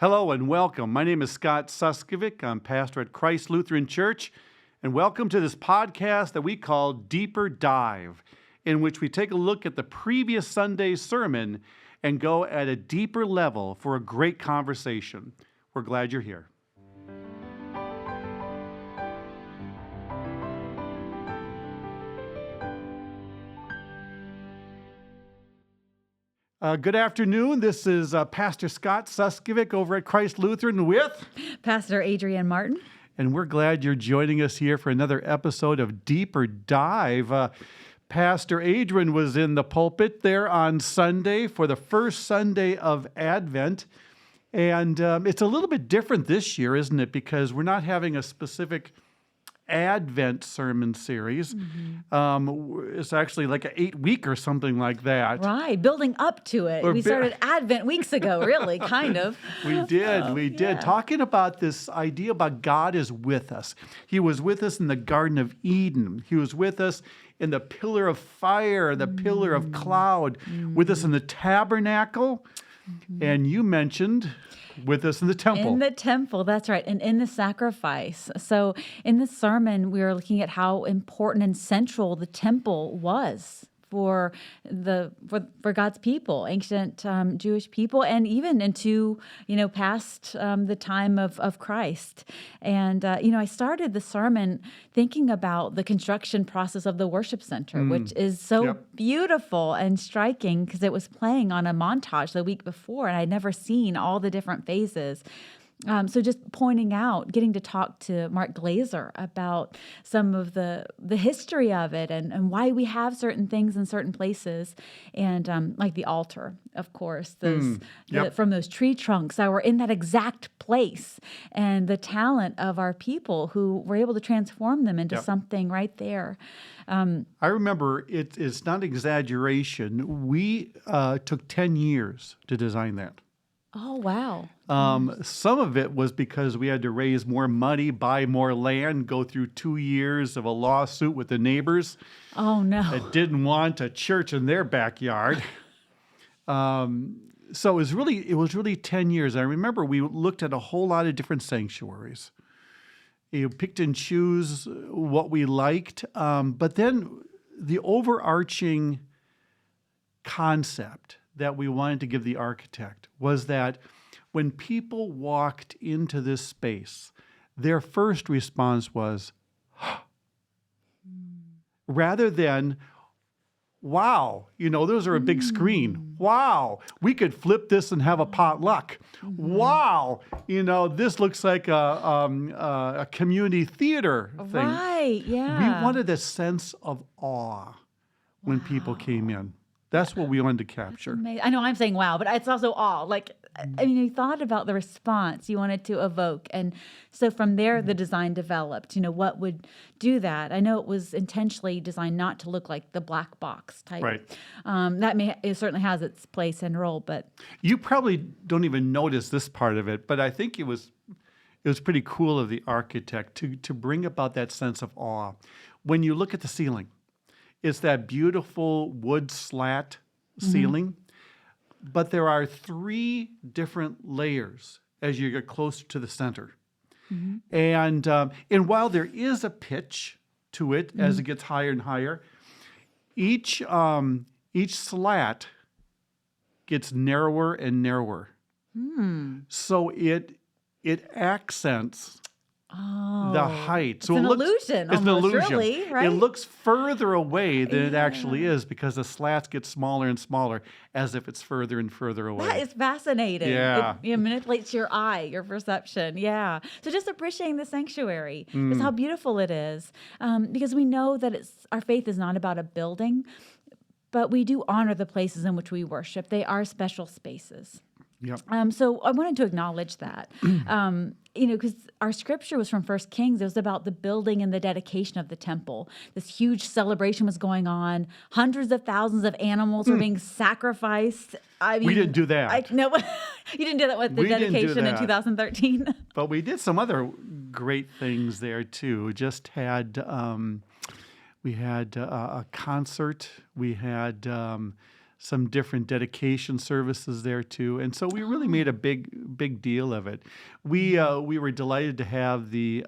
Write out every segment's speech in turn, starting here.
Hello and welcome. My name is Scott Suskovic. I'm pastor at Christ Lutheran Church, and welcome to this podcast that we call Deeper Dive, in which we take a look at the previous Sunday's sermon and go at a deeper level for a great conversation. We're glad you're here. Good afternoon. This is Pastor Scott Suskovic over at Christ Lutheran with Pastor Adrienne Martin. And we're glad you're joining us here for another episode of Deeper Dive. Pastor Adrienne was in the pulpit there on Sunday for the first Sunday of Advent. And it's a little bit different this year, isn't it? Because we're not having a specific Advent sermon series. It's actually like an 8-week or something like that. Right, building up to it. We started Advent weeks ago, really, kind of. We did. Talking about this idea about God is with us. He was with us in the Garden of Eden. He was with us in the pillar of fire, the pillar of cloud, with us in the tabernacle. And you mentioned with us in the temple. In the temple, that's right, and in the sacrifice. So in the sermon, we were looking at how important and central the temple was for God's people, ancient Jewish people, and even into past the time of Christ. And I started the sermon thinking about the construction process of the worship center, which is so beautiful and striking because it was playing on a montage the week before, and I'd never seen all the different phases. So just pointing out, getting to talk to Mark Glazer about some of the history of it and why we have certain things in certain places, and like the altar, of course, from those tree trunks that were in that exact place, and the talent of our people who were able to transform them into something right there. I remember it's not exaggeration. We took 10 years to design that. Oh, wow. Some of it was because we had to raise more money, buy more land, go through 2 years of a lawsuit with the neighbors. Oh, no. That didn't want a church in their backyard. So it was really 10 years. I remember we looked at a whole lot of different sanctuaries. You picked and choose what we liked. But then the overarching concept that we wanted to give the architect was that when people walked into this space, their first response was, rather than, wow, those are a big screen. Wow, we could flip this and have a potluck. Wow, this looks like a community theater thing. Right, yeah. We wanted a sense of awe when people came in. That's what we wanted to capture. I know I'm saying wow, but it's also awe. You thought about the response you wanted to evoke. And so from there, the design developed. What would do that? I know it was intentionally designed not to look like the black box type. Right. It certainly has its place and role, but... You probably don't even notice this part of it, but I think it was pretty cool of the architect to bring about that sense of awe. When you look at the ceiling, it's that beautiful wood slat ceiling, but there are 3 different layers as you get closer to the center. And while there is a pitch to it as it gets higher and higher, each slat gets narrower and narrower. So it accents the height. So it's an illusion, almost, really, right? It looks further away than it actually is because the slats get smaller and smaller as if it's further and further away. That is fascinating. Yeah. It manipulates your eye, your perception. Yeah. So just appreciating the sanctuary, just how beautiful it is. Because we know that our faith is not about a building, but we do honor the places in which we worship. They are special spaces. Yep. So I wanted to acknowledge that, because our scripture was from 1 Kings. It was about the building and the dedication of the temple. This huge celebration was going on. Hundreds of thousands of animals were being sacrificed. We didn't do that. No, you didn't do that with the dedication in 2013. But we did some other great things there too. Just had we had a concert. We had some different dedication services there too, and so we really made a big deal of it. We were delighted to have the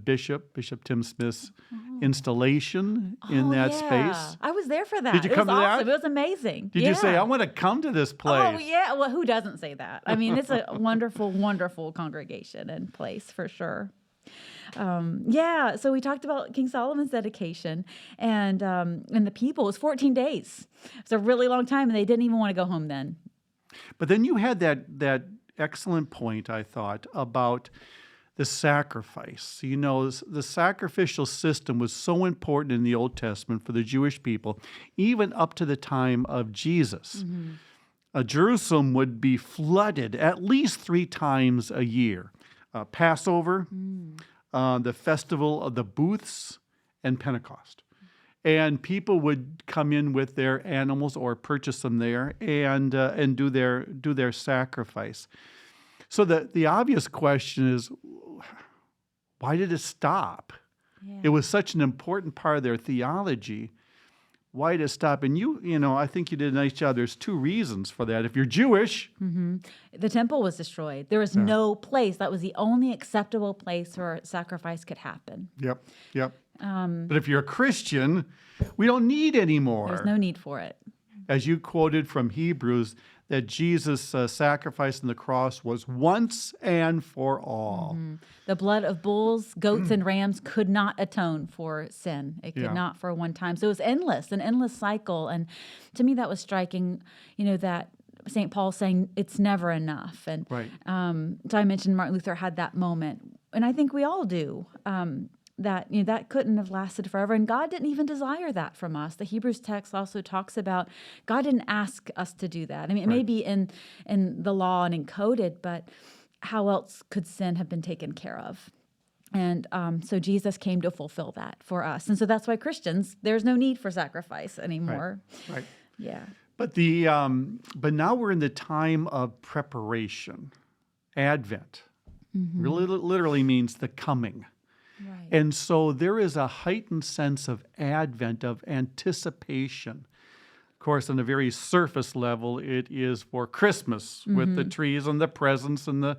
Bishop Tim Smith's installation in Oh, that yeah. space. I was there for that. Did you It come was to awesome. that? It was amazing. Did you say, Yeah. I want to come to this place? Oh, yeah. Well, who doesn't say that? I mean, it's a wonderful, wonderful congregation and place for sure. Yeah, so we talked about King Solomon's dedication, and the people. It was 14 days. It's a really long time, and they didn't even want to go home then. But then you had that excellent point, I thought, about the sacrifice. You know, the sacrificial system was so important in the Old Testament for the Jewish people, even up to the time of Jesus. Jerusalem would be flooded at least 3 times a year. Passover, the festival of the booths, and Pentecost. And people would come in with their animals or purchase them there and do their sacrifice. So the obvious question is, why did it stop? Yeah. It was such an important part of their theology. Why did it stop? And you know, I think you did a nice job. There's 2 reasons for that. If you're Jewish, The temple was destroyed. There was no place. That was the only acceptable place where sacrifice could happen. yep. But if you're a Christian, we don't need any more. There's no need for it. As you quoted from Hebrews, that Jesus' sacrifice on the cross was once and for all. The blood of bulls, goats, and rams could not atone for sin. It could Yeah. not for one time. So it was endless, an endless cycle. And to me, that was striking, that St. Paul saying it's never enough. And Right. so I mentioned Martin Luther had that moment. And I think we all do. That couldn't have lasted forever. And God didn't even desire that from us. The Hebrews text also talks about God didn't ask us to do that. I mean, it may be in the law and encoded, but how else could sin have been taken care of? And so Jesus came to fulfill that for us. And so that's why Christians, there's no need for sacrifice anymore. Right. Yeah. But but now we're in the time of preparation. Advent really literally means the coming. Right. And so there is a heightened sense of Advent, of anticipation. Of course, on a very surface level, it is for Christmas with the trees and the presents and the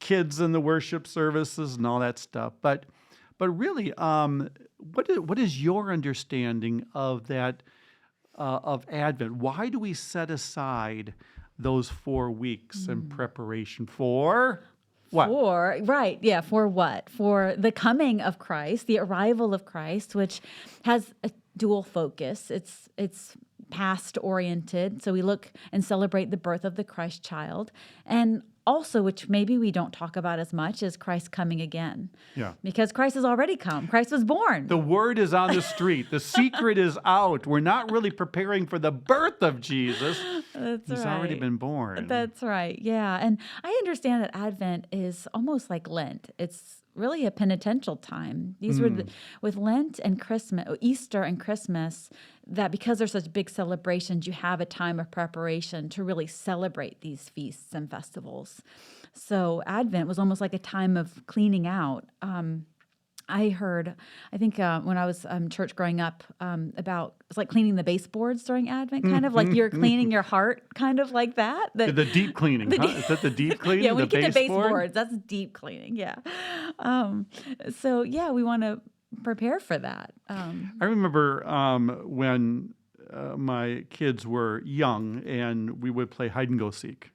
kids and the worship services and all that stuff. But really, what is your understanding of that, of Advent? Why do we set aside those 4 weeks in preparation for what? For what? For the coming of Christ, the arrival of Christ, which has a dual focus. It's past oriented, so we look and celebrate the birth of the Christ child, and also, which maybe we don't talk about as much, is Christ coming again. Yeah. Because Christ has already come. Christ was born. The word is on the street. The secret is out. We're not really preparing for the birth of Jesus. He's already been born. That's right. Yeah. And I understand that Advent is almost like Lent. It's really a penitential time. These were with Lent and Christmas, Easter and Christmas, that because they're such big celebrations, you have a time of preparation to really celebrate these feasts and festivals. So Advent was almost like a time of cleaning out. I think when I was church growing up, about it's like cleaning the baseboards during Advent, kind of like you're cleaning your heart, kind of like that. The deep cleaning, huh? Is that the deep cleaning? Yeah, when you get the baseboard? baseboards, that's deep cleaning. Yeah. So yeah, we want to prepare for that. I remember when my kids were young and we would play hide and go seek.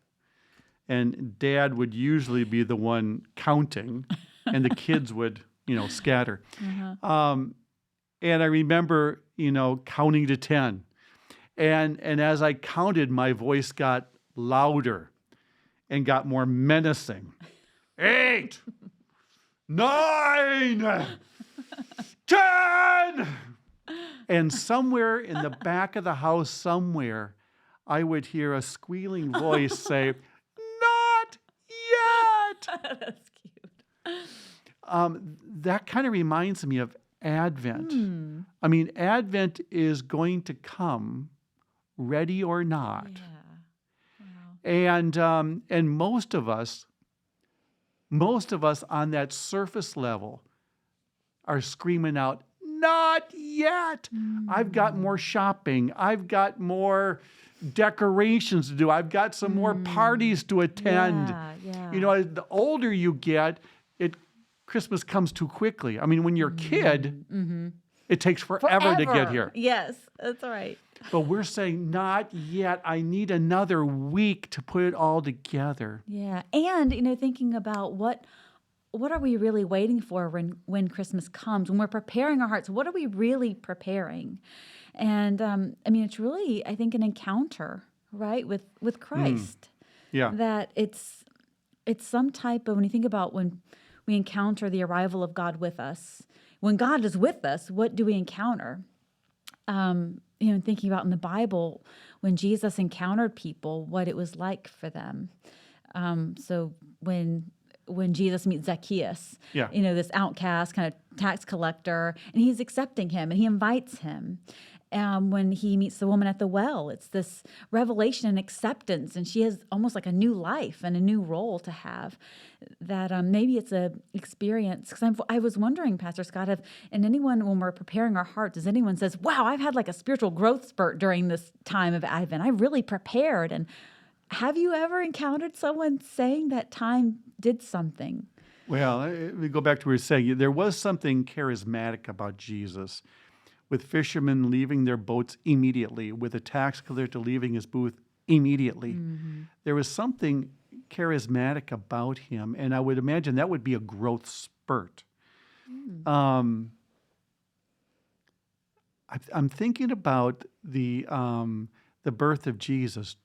And Dad would usually be the one counting and the kids would, scatter. And I remember, counting to 10. And as I counted, my voice got louder and got more menacing. 8, 9, 10. And somewhere in the back of the house, I would hear a squealing voice say, "Not yet." That's cute. That kind of reminds me of Advent. I mean, Advent is going to come, ready or not. Yeah. Wow. And most of us on that surface level are screaming out, not yet. I've got more shopping. I've got more decorations to do. I've got some more parties to attend. Yeah. You know, as the older you get, Christmas comes too quickly. I mean, when you're a kid, it takes forever to get here. Yes, that's right. But we're saying, not yet. I need another week to put it all together. Yeah. And, you know, thinking about what are we really waiting for when Christmas comes? When we're preparing our hearts, what are we really preparing? And I mean, it's really, I think, an encounter, right, with Christ. Yeah. That it's some type of, when you think about when we encounter the arrival of God with us, when God is with us, what do we encounter? You know, thinking about in the Bible, when Jesus encountered people, what it was like for them. So when Jesus meets Zacchaeus, you know, this outcast kind of tax collector, and he's accepting him and he invites him. When he meets the woman at the well, it's this revelation and acceptance, and she has almost like a new life and a new role to have. That maybe it's a experience. Because I was wondering, Pastor Scott, and anyone, when we're preparing our heart, does anyone says, "Wow, I've had like a spiritual growth spurt during this time of Advent. I really prepared." And have you ever encountered someone saying that time did something? Well, we go back to what we were saying. There was something charismatic about Jesus, with fishermen leaving their boats immediately, with a tax collector leaving his booth immediately. There was something charismatic about him, and I would imagine that would be a growth spurt. I'm thinking about the birth of Jesus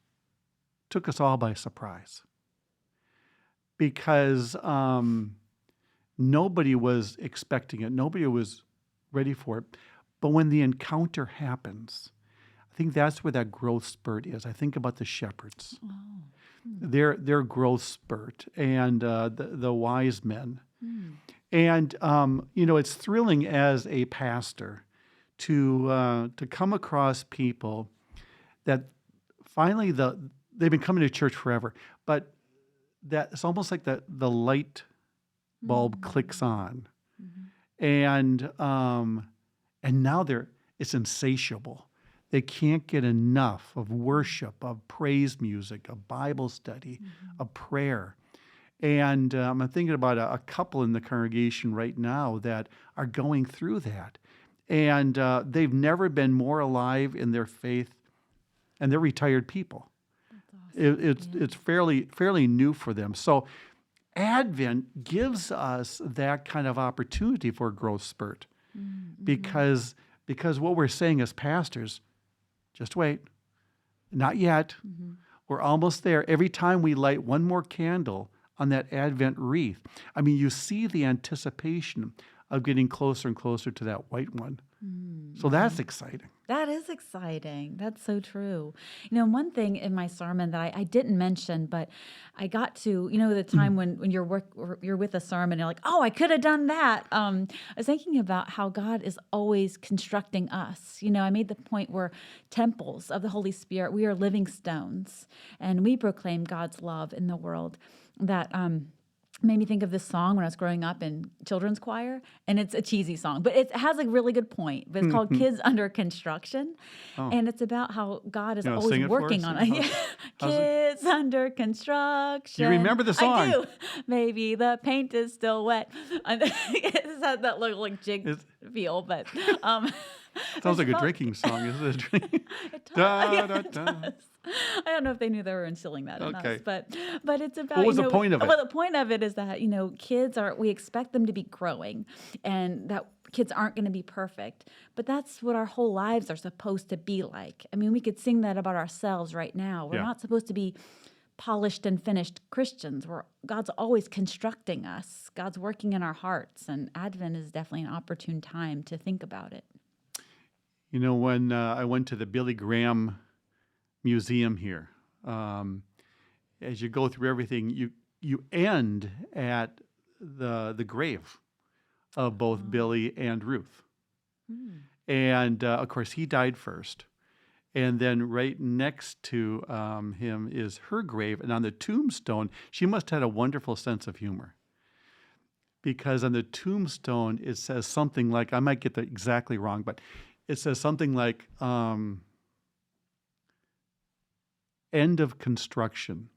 took us all by surprise, because nobody was expecting it. Nobody was ready for it. But when the encounter happens, I think that's where that growth spurt is. I think about the shepherds, their growth spurt, and the wise men. And, you know, it's thrilling as a pastor to come across people that finally they've been coming to church forever, but that it's almost like the light bulb clicks on, and now it's insatiable. They can't get enough of worship, of praise music, of Bible study, of prayer. And I'm thinking about a couple in the congregation right now that are going through that. And they've never been more alive in their faith, and they're retired people. That's awesome. It's fairly new for them. So Advent gives us that kind of opportunity for a growth spurt. Because what we're saying as pastors, just wait, not yet. We're almost there. Every time we light one more candle on that Advent wreath, I mean, you see the anticipation of getting closer and closer to that white one. So that's exciting. That is exciting. That's so true. You know, one thing in my sermon that I didn't mention, but I got to, you know, the time when you're with a sermon, and you're like, oh, I could have done that. I was thinking about how God is always constructing us. You know, I made the point where temples of the Holy Spirit, we are living stones, and we proclaim God's love in the world. That made me think of this song when I was growing up in children's choir, and it's a cheesy song, but it has a really good point. But it's called "Kids Under Construction," and it's about how God is always working on it. Kids under construction. You remember the song? I do. Maybe the paint is still wet. It has that little like jig feel, but sounds like a drinking song, isn't it? It does. It does. I don't know if they knew they were instilling that in us, but it's about. What was the point of it? Well, the point of it is that, you know, we expect them to be growing, and that kids aren't going to be perfect, but that's what our whole lives are supposed to be like. I mean, we could sing that about ourselves right now. We're not supposed to be polished and finished Christians. God's always constructing us. God's working in our hearts, and Advent is definitely an opportune time to think about it. You know, when I went to the Billy Graham Museum here, as you go through everything, you end at the grave of both Billy and Ruth. And of course, he died first. And then right next to him is her grave. And on the tombstone, she must have had a wonderful sense of humor, because on the tombstone it says something like, I might get that exactly wrong, but it says something like, end of construction.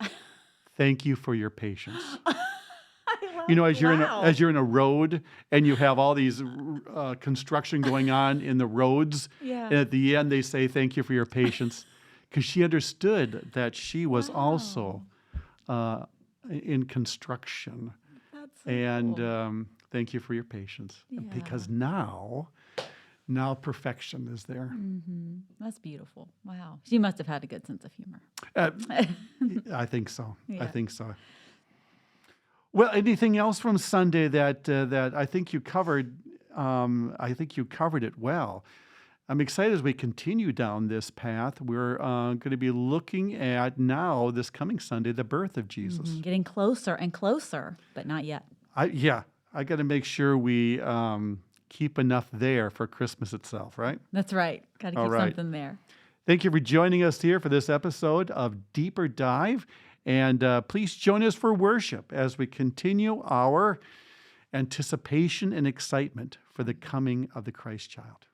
Thank you for your patience. You know, as you're in a road and you have all these construction going on in the roads, Yeah. and at the end they say thank you for your patience, because she understood that she was also in construction. That's so And cool. thank you for your patience, Yeah. because now perfection is there. That's beautiful. Wow. She must have had a good sense of humor. Uh, I think so. I Yeah. think so. Well, anything else from Sunday that I think you covered? I think you covered it well. I'm excited as we continue down this path. We're going to be looking at now this coming Sunday the birth of Jesus. Getting closer and closer, but not yet. I got to make sure we keep enough there for Christmas itself, right? That's right. Got to All keep right. something there. Thank you for joining us here for this episode of Deeper Dive. And please join us for worship as we continue our anticipation and excitement for the coming of the Christ child.